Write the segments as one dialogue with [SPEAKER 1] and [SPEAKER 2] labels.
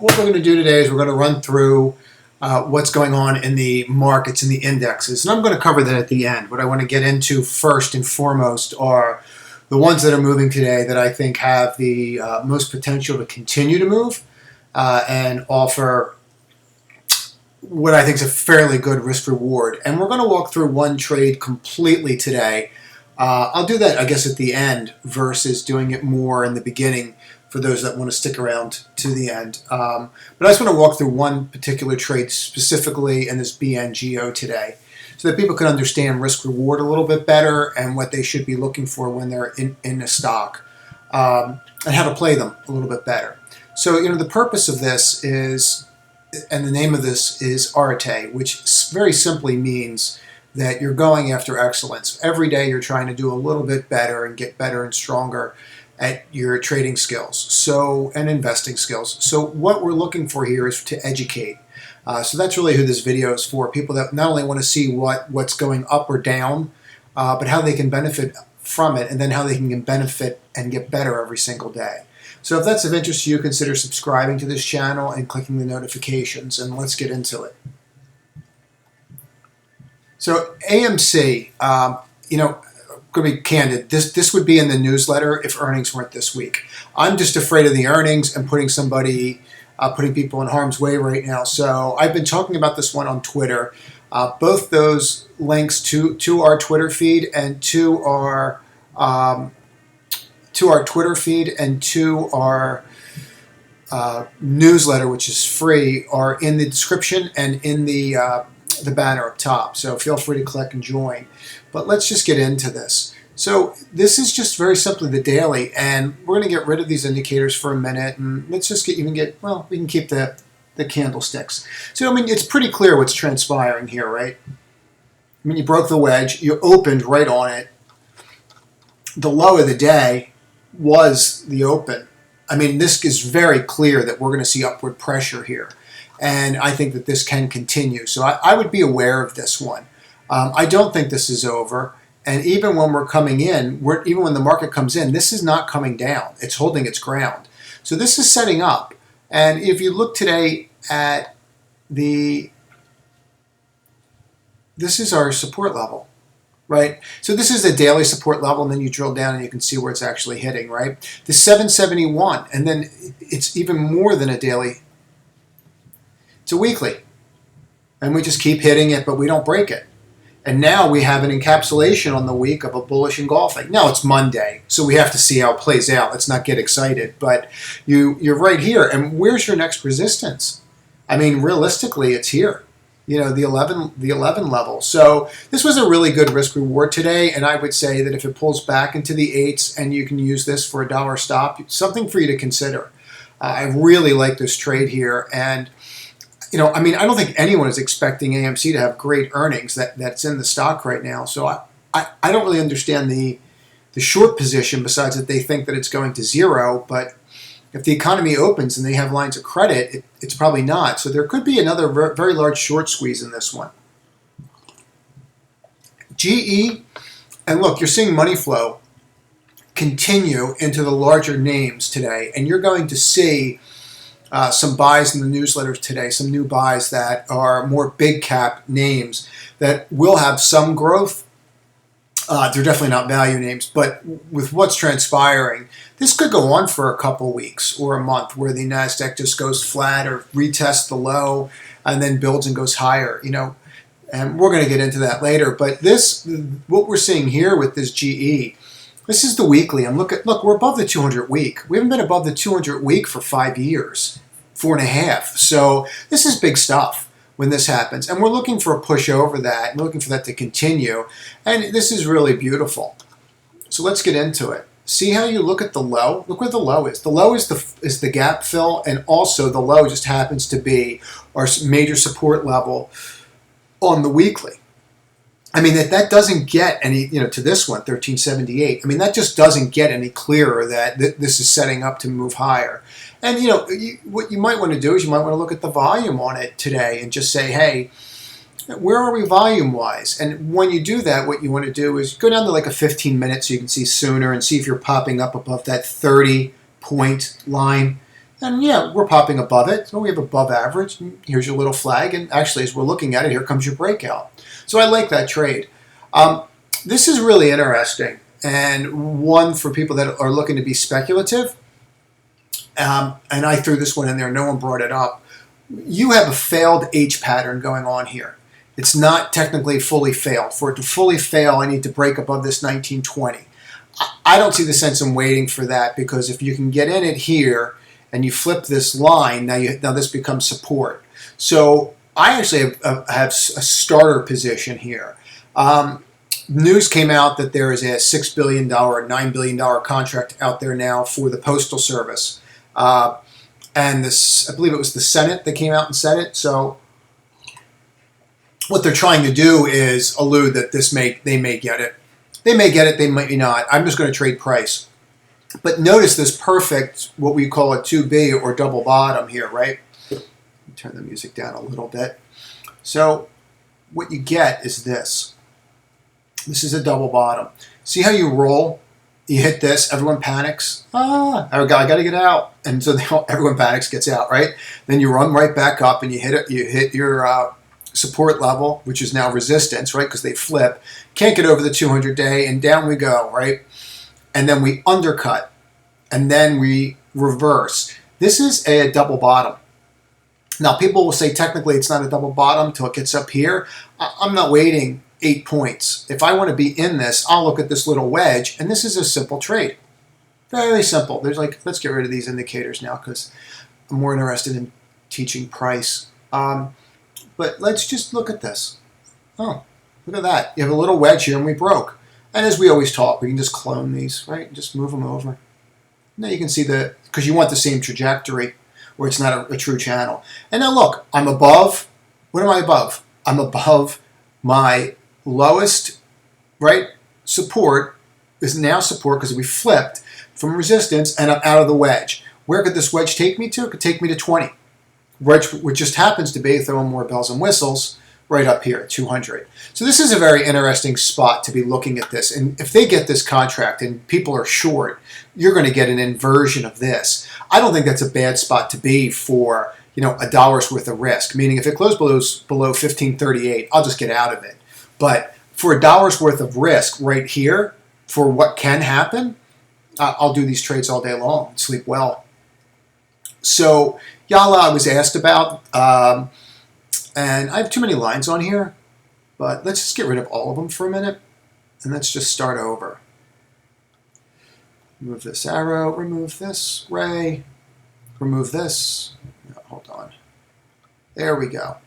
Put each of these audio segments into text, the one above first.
[SPEAKER 1] what we're going to do today is we're going to run through what's going on in the markets and the indexes. And I'm going to cover that at the end. What I want to get into first and foremost are the ones that are moving today that I think have the most potential to continue to move and offer what I think is a fairly good risk reward. And we're going to walk through one trade completely today. I'll do that, I guess, at the end versus doing it more in the beginning for those that want to stick around to the end. But I just want to walk through one particular trade specifically in this BNGO today so that people can understand risk reward a little bit better and what they should be looking for when they're in a stock and how to play them a little bit better. So, the purpose of this is, and the name of this is Arete, which very simply means that you're going after excellence. Every day you're trying to do a little bit better and get better and stronger at your trading skills and investing skills. So what we're looking for here is to educate. So that's really who this video is for, people that not only want to see what's going up or down, but how they can benefit from it, and then how they can benefit and get better every single day. So if that's of interest to you, consider subscribing to this channel and clicking the notifications, and let's get into it. So AMC, going to be candid, this would be in the newsletter if earnings weren't this week. I'm just afraid of the earnings and putting people in harm's way right now. So I've been talking about this one on Twitter. Both those links to our Twitter feed and to our newsletter, which is free, are in the description and in the banner up top. So feel free to click and join. But let's just get into this. So this is just very simply the daily, and we're going to get rid of these indicators for a minute, and let's just we can keep the candlesticks. So it's pretty clear what's transpiring here, right? You broke the wedge, you opened right on it. The low of the day was the open. This is very clear that we're going to see upward pressure here. And I think that this can continue. So I would be aware of this one. I don't think this is over. And even when we're coming in, even when the market comes in, this is not coming down. It's holding its ground. So this is setting up. And if you look today at this is our support level, right? So this is the daily support level, and then you drill down and you can see where it's actually hitting, right? The 771, and then it's even more than a daily. It's a weekly, and we just keep hitting it, but we don't break it. And now we have an encapsulation on the week of a bullish engulfing. Now it's Monday, so we have to see how it plays out. Let's not get excited, but you're right here. And where's your next resistance? Realistically, it's here. The 11 level. So this was a really good risk reward today, and I would say that if it pulls back into the 8s and you can use this for a dollar stop, something for you to consider. I really like this trade here, and I don't think anyone is expecting AMC to have great earnings that's in the stock right now. So I don't really understand the short position, besides that they think that it's going to zero. But if the economy opens and they have lines of credit, it's probably not. So there could be another very large short squeeze in this one. GE, and look, you're seeing money flow continue into the larger names today, and you're going to see some buys in the newsletters today, some new buys that are more big cap names that will have some growth. They're definitely not value names, but with what's transpiring, this could go on for a couple weeks or a month where the Nasdaq just goes flat or retests the low and then builds and goes higher, and we're going to get into that later. But what we're seeing here with this GE, this is the weekly. And look, we're above the 200 week. We haven't been above the 200 week for 5 years, 4.5. So this is big stuff when this happens. And we're looking for a push over that. We're looking for that to continue. And this is really beautiful. So let's get into it. See how you look at the low? Look where the low is. The low is the gap fill, and also the low just happens to be our major support level on the weekly. That doesn't get any, to this one, 1378. That just doesn't get any clearer that this is setting up to move higher. And, what you might want to do is you might want to look at the volume on it today and just say, hey, where are we volume-wise? And when you do that, what you want to do is go down to like a 15 minutes so you can see sooner and see if you're popping up above that 30-point line. And yeah, we're popping above it. So we have above average. Here's your little flag. And actually, as we're looking at it, here comes your breakout. So I like that trade. This is really interesting, and one for people that are looking to be speculative. And I threw this one in there. No one brought it up. You have a failed H pattern going on here. It's not technically fully failed. For it to fully fail, I need to break above this 1920. I don't see the sense in waiting for that, because if you can get in it here and you flip this line, now this becomes support. So I actually have a starter position here. News came out that there is a $6 billion, $9 billion contract out there now for the Postal Service. And this, I believe it was the Senate that came out and said it. So what they're trying to do is allude that they may get it. They may get it, they might not. I'm just going to trade price. But notice this perfect, what we call a 2B or double bottom here, right? Turn the music down a little bit. So what you get is this. This is a double bottom. See how you roll? You hit this, everyone panics. I got to get out. And so everyone panics, gets out, right? Then you run right back up and you hit it. You hit your support level, which is now resistance, right? Because they flip. Can't get over the 200-day, and down we go, right? And then we undercut, and then we reverse. This is a double bottom. Now, people will say technically it's not a double bottom until it gets up here. I'm not waiting 8 points. If I want to be in this, I'll look at this little wedge, and this is a simple trade. Very simple. There's let's get rid of these indicators now, because I'm more interested in teaching price. But let's just look at this. Oh, look at that. You have a little wedge here, and we broke. And as we always talk, we can just clone these, right? Just move them over. Now you can see because you want the same trajectory, where it's not a true channel. And now look, I'm above. What am I above? I'm above my lowest, right? Support is now support because we flipped from resistance, and I'm out of the wedge. Where could this wedge take me to? It could take me to 20. Which just happens to be, throwing more bells and whistles, right up here at 200. So this is a very interesting spot to be looking at this. And if they get this contract and people are short, you're going to get an inversion of this. I don't think that's a bad spot to be for, a dollar's worth of risk. Meaning if it closes below 1538, I'll just get out of it. But for a dollar's worth of risk right here, for what can happen, I'll do these trades all day long and sleep well. So Yalla I was asked about, and I have too many lines on here, but let's just get rid of all of them for a minute, and let's just start over. Remove this arrow, remove this ray, remove this, no, hold on. There we go.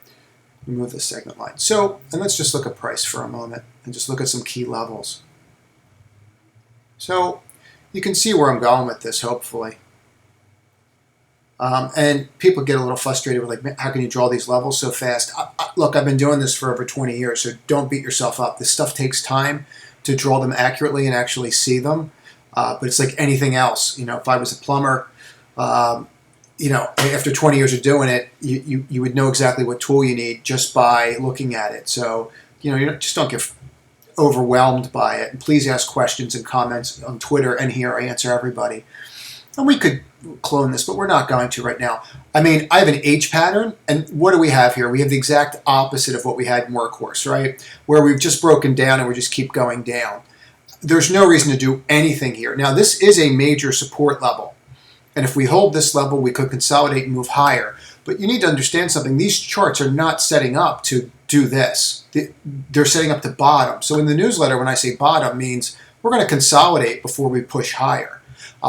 [SPEAKER 1] Remove this segment line. So, and let's just look at price for a moment, and just look at some key levels. So, you can see where I'm going with this, hopefully. And people get a little frustrated with how can you draw these levels so fast? Look, I've been doing this for over 20 years, so don't beat yourself up. This stuff takes time to draw them accurately and actually see them. But it's like anything else. If I was a plumber, after 20 years of doing it, you would know exactly what tool you need just by looking at it. So, just don't get overwhelmed by it. And please ask questions and comments on Twitter and here. I answer everybody. And we could clone this, but we're not going to right now. I have an H pattern, and what do we have here? We have the exact opposite of what we had in Workhorse, right? Where we've just broken down and we just keep going down. There's no reason to do anything here. Now, this is a major support level, and if we hold this level, we could consolidate and move higher. But you need to understand something. These charts are not setting up to do this. They're setting up to bottom. So in the newsletter, when I say bottom, means we're going to consolidate before we push higher.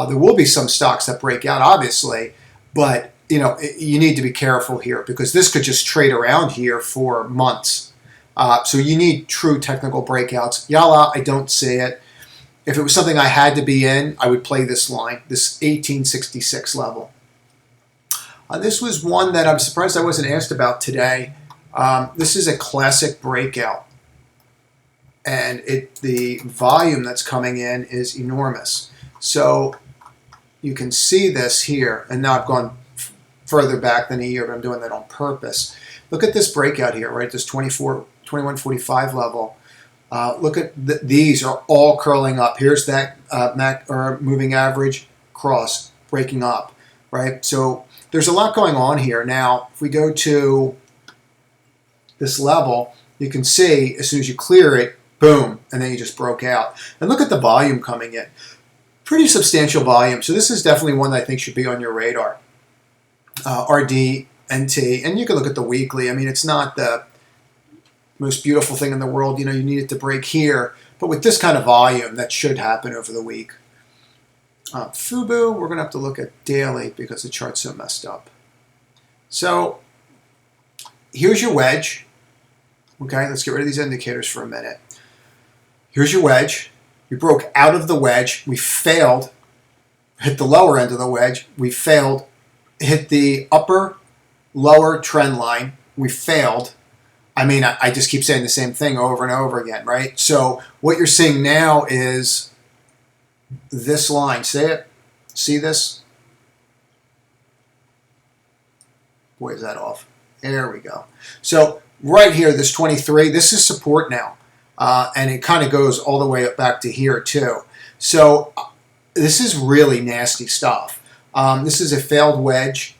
[SPEAKER 1] There will be some stocks that break out, obviously, but you need to be careful here because this could just trade around here for months. So you need true technical breakouts. Yalla, I don't see it. If it was something I had to be in, I would play this line, this 1866 level. This was one that I'm surprised I wasn't asked about today. This is a classic breakout, and the volume that's coming in is enormous. So you can see this here, and now I've gone further back than a year, but I'm doing that on purpose. Look at this breakout here, right? This 2145 level. Look at these are all curling up. Here's that moving average cross breaking up, right? So there's a lot going on here. Now, if we go to this level, you can see as soon as you clear it, boom, and then you just broke out. And look at the volume coming in. Pretty substantial volume. So this is definitely one that I think should be on your radar. RDNT, and you can look at the weekly. I mean, it's not the most beautiful thing in the world. You know, you need it to break here, but with this kind of volume, that should happen over the week. FUBU, we're going to have to look at daily because the chart's so messed up. So here's your wedge. Okay, let's get rid of these indicators for a minute. Here's your wedge. We broke out of the wedge. We failed. Hit the lower end of the wedge. We failed. Hit the upper, lower trend line. We failed. I mean, I just keep saying the same thing over and over again, right? So what you're seeing now is this line. See it? See this? Boy, is that off. There we go. So right here, this 23, this is support now. And it kind of goes all the way up back to here too. So this is really nasty stuff. This is a failed wedge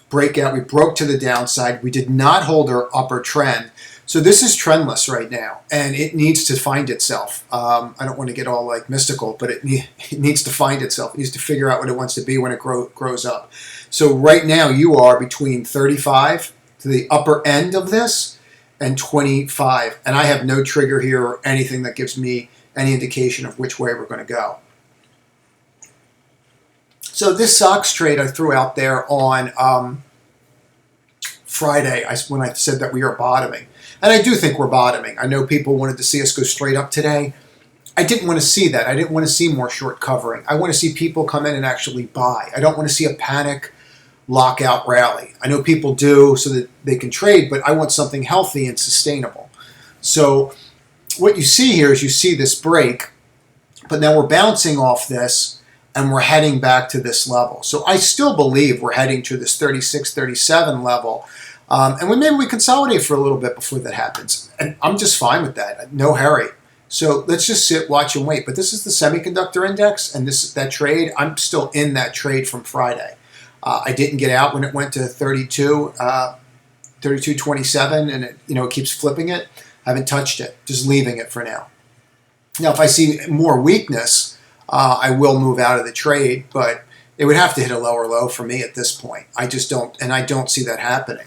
[SPEAKER 1] breakout. We broke to the downside. We did not hold our upper trend. So this is trendless right now, and it needs to find itself. I don't want to get all like mystical, but it needs to find itself. It needs to figure out what it wants to be when it grows up. So right now you are between 35 to the upper end of this and 25, and I have no trigger here or anything that gives me any indication of which way we're going to go. So this SOX trade I threw out there on Friday when I said that we are bottoming. And I do think we're bottoming. I know people wanted to see us go straight up today. I didn't want to see that. I didn't want to see more short covering. I want to see people come in and actually buy. I don't want to see a panic lockout rally. I know people do so that they can trade, but I want something healthy and sustainable. So what you see here is you see this break, but now we're bouncing off this and we're heading back to this level. So I still believe we're heading to this 36, 37 level. And maybe we consolidate for a little bit before that happens. And I'm just fine with that. No hurry. So let's just sit, watch, and wait. But this is the semiconductor index, and that trade, I'm still in that trade from Friday. I didn't get out when it went to 32.27, and it keeps flipping it. I haven't touched it, just leaving it for now. Now, if I see more weakness, I will move out of the trade, but it would have to hit a lower low for me at this point. I just don't, and I don't see that happening.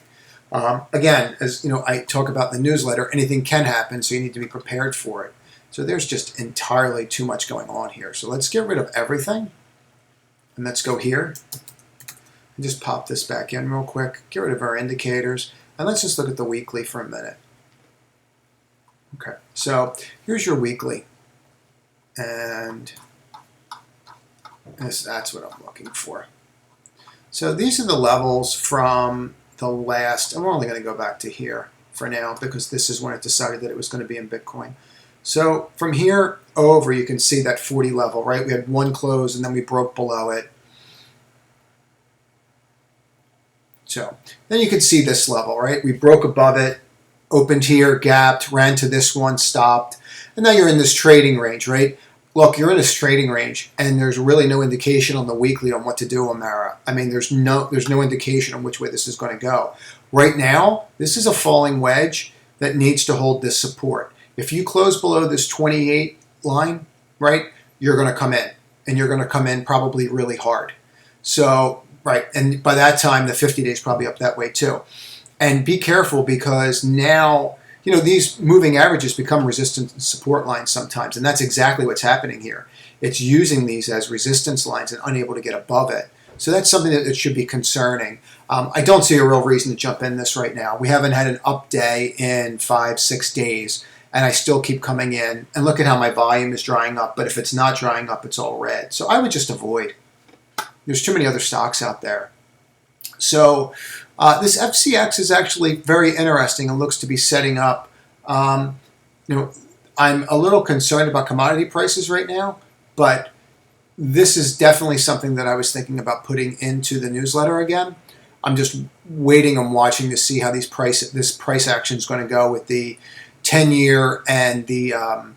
[SPEAKER 1] Again, as I talk about in the newsletter, anything can happen, so you need to be prepared for it. So there's just entirely too much going on here. So let's get rid of everything, and let's go here and just pop this back in real quick. Get rid of our indicators, and let's just look at the weekly for a minute. Okay, so here's your weekly, and that's what I'm looking for. So these are the levels from the last, and we're only going to go back to here for now because this is when it decided that it was going to be in Bitcoin. So from here over, you can see that 40 level, right? We had one close and then we broke below it. So then you can see this level, right? We broke above it, opened here, gapped, ran to this one, stopped, and now you're in this trading range, right? Look, you're in this trading range, and there's really no indication on the weekly on what to do, Amara. I mean, there's no indication on which way this is going to go. Right now, this is a falling wedge that needs to hold this support. If you close below this 28 line, right, you're going to come in, and you're going to come in probably really hard. So, right, and by that time, the 50-day is probably up that way too. And be careful because now, these moving averages become resistance and support lines sometimes, and that's exactly what's happening here. It's using these as resistance lines and unable to get above it. So that's something that should be concerning. I don't see a real reason to jump in this right now. We haven't had an up day in 5-6 days, and I still keep coming in. And look at how my volume is drying up, but if it's not drying up, it's all red. So I would just avoid. There's too many other stocks out there. So this FCX is actually very interesting and looks to be setting up. I'm a little concerned about commodity prices right now, but this is definitely something that I was thinking about putting into the newsletter again. I'm just waiting and watching to see how this price action is going to go with the 10-year and the I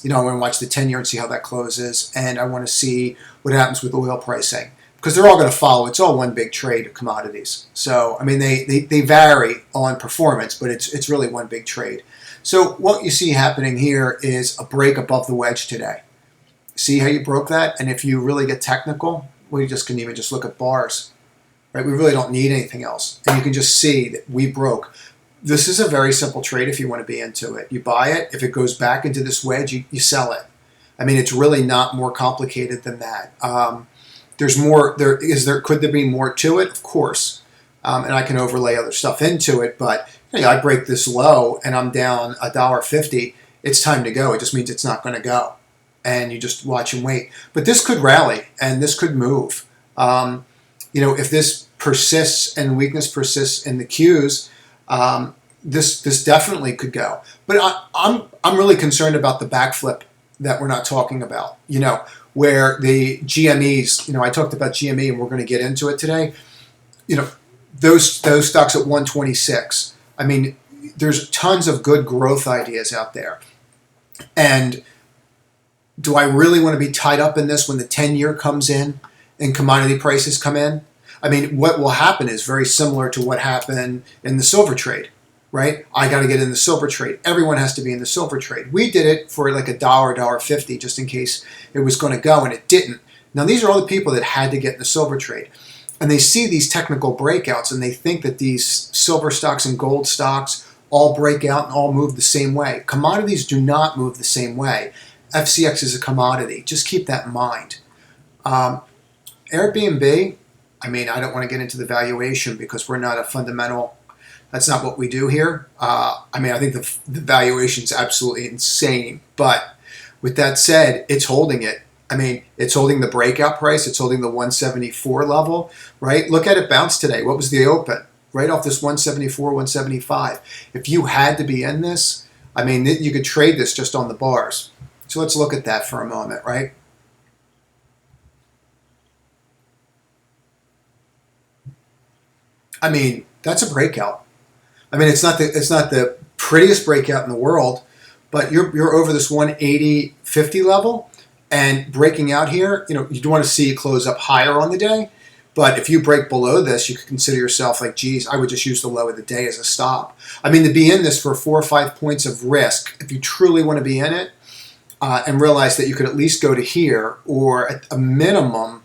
[SPEAKER 1] want to watch the 10-year and see how that closes, and I want to see what happens with oil pricing. because they're all going to follow. It's all one big trade of commodities. So, I mean, they vary on performance, but it's really one big trade. So what you see happening here is a break above the wedge today. See how you broke that? And if you really get technical, we just can even just look at bars, right? We really don't need anything else. And you can just see that we broke. This is a very simple trade if you want to be into it. You buy it. If it goes back into this wedge, you sell it. I mean, it's really not more complicated than that. There's more. Could there be more to it? Of course. And I can overlay other stuff into it. But I break this low and I'm down $1.50. It's time to go. It just means it's not going to go. And you just watch and wait. But this could rally and this could move. If this persists and weakness persists in the Qs, this definitely could go. But I'm really concerned about the backflip that we're not talking about. Where the GMEs. I talked about GME and we're going to get into it today. Those stocks at 126. I mean, there's tons of good growth ideas out there, and do I really want to be tied up in this when the 10-year comes in and commodity prices come in? I mean, what will happen is very similar to what happened in the silver trade, right? I got to get in the silver trade. Everyone has to be in the silver trade. We did it for like $1, $1.50, just in case it was going to go, and it didn't. Now, these are all the people that had to get in the silver trade. And they see these technical breakouts, and they think that these silver stocks and gold stocks all break out and all move the same way. Commodities do not move the same way. FCX is a commodity. Just keep that in mind. Airbnb, I mean, I don't want to get into the valuation because we're not a fundamental. That's not what we do here. I think the valuation is absolutely insane. But with that said, it's holding it. I mean, it's holding the breakout price. It's holding the 174 level, right? Look at it bounce today. What was the open? Right off this 174, 175. If you had to be in this, I mean, you could trade this just on the bars. So let's look at that for a moment, right? I mean, that's a breakout. I mean, it's not the prettiest breakout in the world, but you're over this 180.50 level and breaking out here. You do want to see it close up higher on the day, but if you break below this, you could consider yourself like, geez, I would just use the low of the day as a stop. I mean, to be in this for 4 or 5 points of risk, if you truly want to be in it, and realize that you could at least go to here, or at a minimum,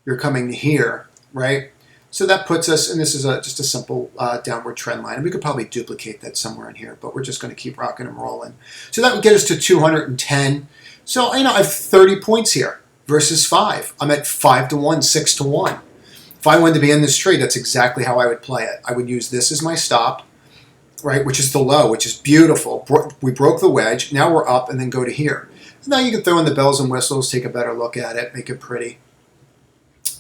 [SPEAKER 1] you're coming to here, right? So that puts us, and this is just a simple downward trend line, and we could probably duplicate that somewhere in here, but we're just going to keep rocking and rolling. So that would get us to 210. So I have 30 points here versus 5. I'm at 5 to 1, 6 to 1. If I wanted to be in this trade, that's exactly how I would play it. I would use this as my stop, right, which is the low, which is beautiful. We broke the wedge. Now we're up and then go to here. So now you can throw in the bells and whistles, take a better look at it, make it pretty.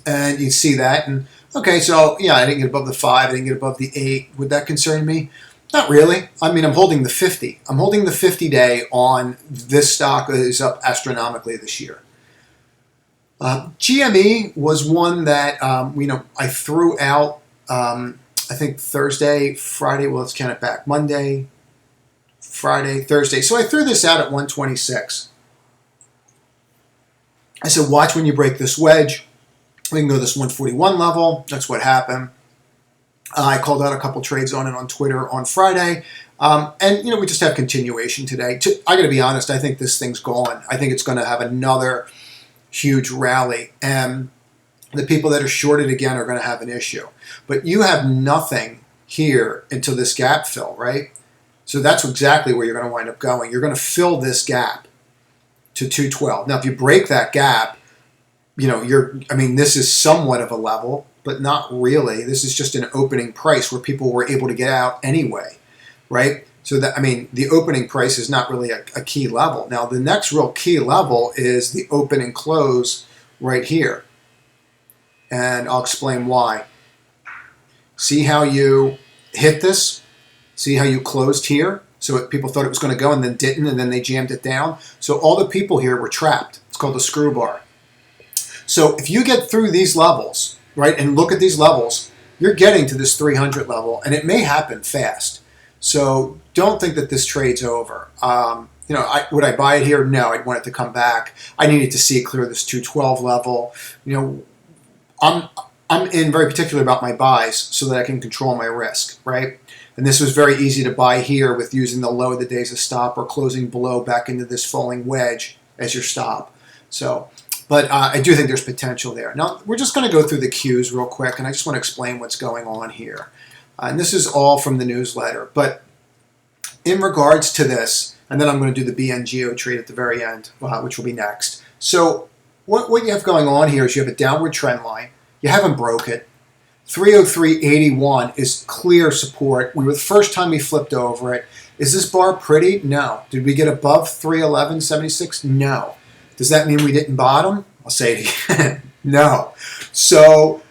[SPEAKER 1] And you see that. And okay, so yeah, I didn't get above the 5. I didn't get above the 8. Would that concern me? Not really. I mean, I'm holding the 50. I'm holding the 50-day on this stock that is up astronomically this year. GME was one that, I threw out, I think Thursday, Friday, well, let's count it back. Monday, Friday, Thursday. So I threw this out at 126. I said, watch when you break this wedge. We can go to this 141 level. That's what happened. I called out a couple trades on it on Twitter on Friday. And we just have continuation today. I got to be honest, I think this thing's gone. I think it's going to have another huge rally. And the people that are shorted again are going to have an issue. But you have nothing here until this gap fill, right? So that's exactly where you're going to wind up going. You're going to fill this gap to 212. Now, if you break that gap, this is somewhat of a level, but not really. This is just an opening price where people were able to get out anyway, right? So the opening price is not really a key level. Now, the next real key level is the open and close right here. And I'll explain why. See how you hit this? See how you closed here? So people thought it was going to go and then didn't, and then they jammed it down. So all the people here were trapped. It's called the screw bar. So if you get through these levels, right, and look at these levels, you're getting to this 300 level, and it may happen fast. So don't think that this trade's over. Would I buy it here? No, I'd want it to come back. I needed to see it clear this 212 level. I'm in very particular about my buys so that I can control my risk, right? And this was very easy to buy here with using the low of the day as a stop or closing below back into this falling wedge as your stop. So, but I do think there's potential there. Now, we're just going to go through the cues real quick, and I just want to explain what's going on here. And this is all from the newsletter. But in regards to this, and then I'm going to do the BNGO trade at the very end, which will be next. So what you have going on here is you have a downward trend line. You haven't broke it. 303.81 is clear support. We were the first time we flipped over it. Is this bar pretty? No. Did we get above 311.76? No. Does that mean we didn't bottom? I'll say it again. No. So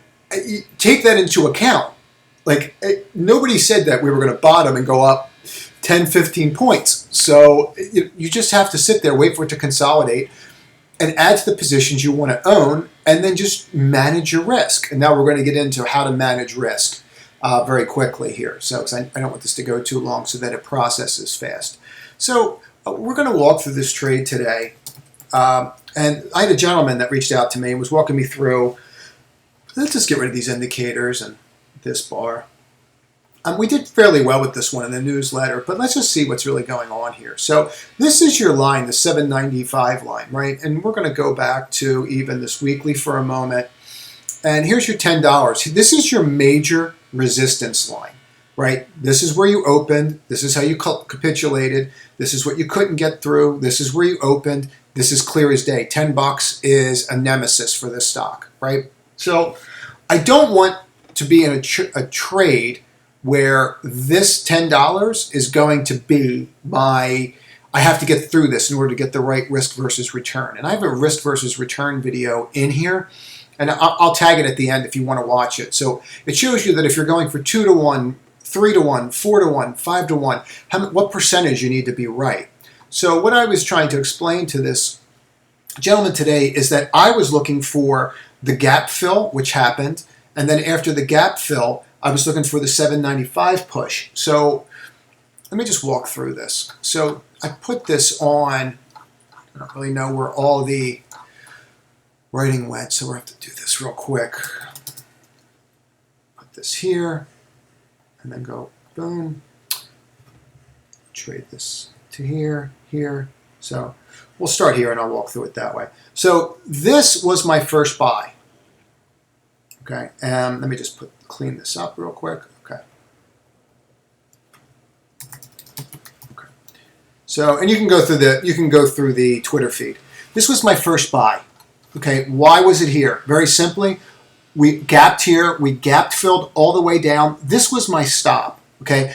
[SPEAKER 1] take that into account. Like, nobody said that we were going to bottom and go up 10, 15 points. So you just have to sit there, wait for it to consolidate, and add to the positions you want to own, and then just manage your risk. And now we're going to get into how to manage risk very quickly here. So I don't want this to go too long so that it processes fast. So we're going to walk through this trade today. And I had a gentleman that reached out to me and was walking me through, let's just get rid of these indicators and this bar. We did fairly well with this one in the newsletter, but let's just see what's really going on here. So this is your line, the 795 line, right? And we're going to go back to even this weekly for a moment. And here's your $10. This is your major resistance line, right? This is where you opened. This is how you capitulated. This is what you couldn't get through. This is where you opened. This is clear as day. $10 is a nemesis for this stock, right? So I don't want to be in a trade where this $10 is going to be I have to get through this in order to get the right risk versus return. And I have a risk versus return video in here, and I'll tag it at the end if you want to watch it. So it shows you that if you're going for 2 to 1, 3 to 1, 4 to 1, 5 to 1, what percentage you need to be right. So what I was trying to explain to this gentleman today is that I was looking for the gap fill, which happened, and then after the gap fill, I was looking for the 795 push. So let me just walk through this. So I put this on, I don't really know where all the writing went, so we'll have to do this real quick. Put this here, and then go boom. Trade this to here, here. So we'll start here and I'll walk through it that way. So this was my first buy. Okay, and let me just clean this up real quick. Okay. So, and you can go through the Twitter feed. This was my first buy. Okay, why was it here? Very simply, we gapped here, we gap filled all the way down. This was my stop. Okay,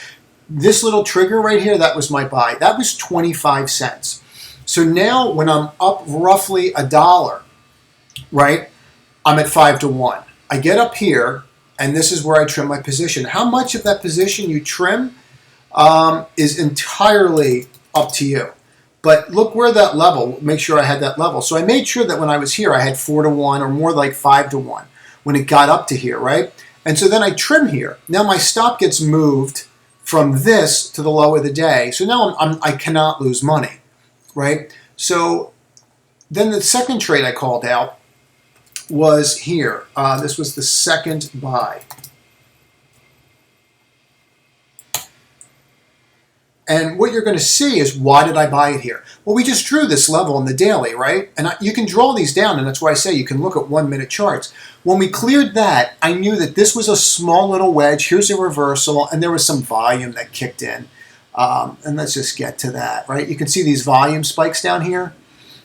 [SPEAKER 1] this little trigger right here, that was my buy. That was 25 cents. So now when I'm up roughly $1, right, I'm at 5 to 1. I get up here, and this is where I trim my position. How much of that position you trim is entirely up to you. But look where that level, make sure I had that level. So I made sure that when I was here, I had 4 to 1 or more like 5 to 1 when it got up to here, right? And so then I trim here. Now my stop gets moved from this to the low of the day. So now I cannot lose money, right? So then the second trade I called out was here. This was the second buy. And what you're going to see is, why did I buy it here? Well, we just drew this level in the daily, right? And you can draw these down, and that's why I say you can look at 1 minute charts. When we cleared that, I knew that this was a small little wedge. Here's a reversal, and there was some volume that kicked in. And let's just get to that, right? You can see these volume spikes down here.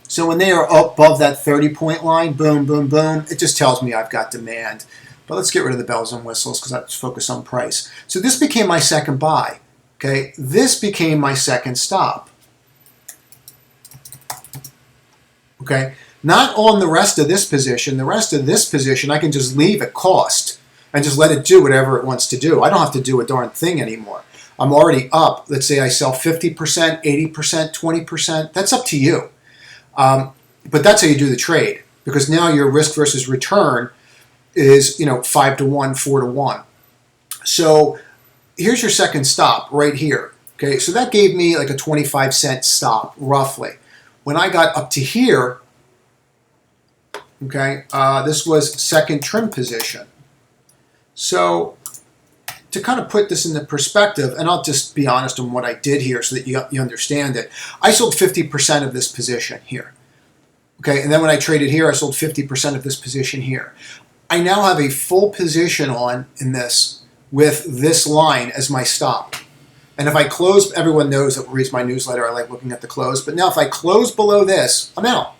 [SPEAKER 1] So when they are up above that 30-point line, boom, boom, boom, it just tells me I've got demand. But let's get rid of the bells and whistles because let's focus on price. So this became my second buy. Okay, this became my second stop. Okay, not on the rest of this position. The rest of this position I can just leave at cost and just let it do whatever it wants to do. I don't have to do a darn thing anymore. I'm already up. Let's say I sell 50%, 80%, 20%. That's up to you. But that's how you do the trade, because now your risk versus return is 5 to 1, 4 to 1. So here's your second stop right here. Okay, so that gave me like a 25-cent stop roughly. When I got up to here, Okay, this was second trim position. So to kind of put this into perspective, and I'll just be honest on what I did here so that you understand it. I sold 50% of this position here. Okay, and then when I traded here, I sold 50% of this position here. I now have a full position on in this with this line as my stop. And if I close, everyone knows that reads my newsletter, I like looking at the close. But now if I close below this, I'm out.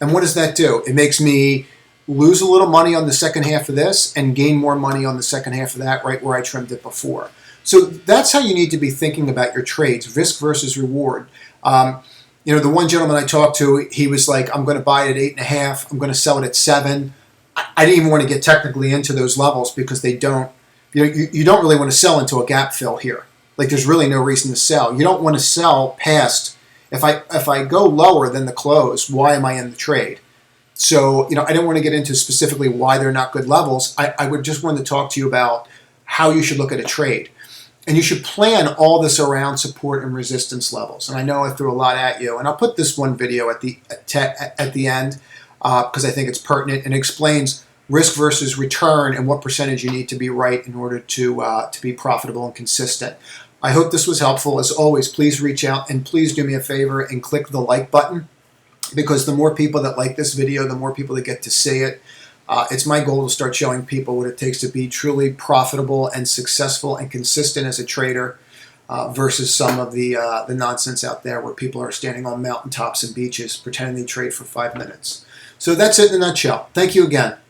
[SPEAKER 1] And what does that do? It makes me lose a little money on the second half of this and gain more money on the second half of that, right where I trimmed it before. So that's how you need to be thinking about your trades, risk versus reward. You know, the one gentleman I talked to, he was like, I'm going to buy it at 8.5. I'm going to sell it at 7. I didn't even want to get technically into those levels because they don't, you don't really want to sell into a gap fill here. Like there's really no reason to sell. You don't want to sell past, if I go lower than the close, why am I in the trade? So, I don't want to get into specifically why they're not good levels. I would just want to talk to you about how you should look at a trade. And you should plan all this around support and resistance levels. And I know I threw a lot at you. And I'll put this one video at the end because I think it's pertinent and explains risk versus return and what percentage you need to be right in order to be profitable and consistent. I hope this was helpful. As always, please reach out and please do me a favor and click the like button, because the more people that like this video, the more people that get to see it. It's my goal to start showing people what it takes to be truly profitable and successful and consistent as a trader versus some of the nonsense out there where people are standing on mountaintops and beaches pretending they trade for 5 minutes. So that's it in a nutshell. Thank you again.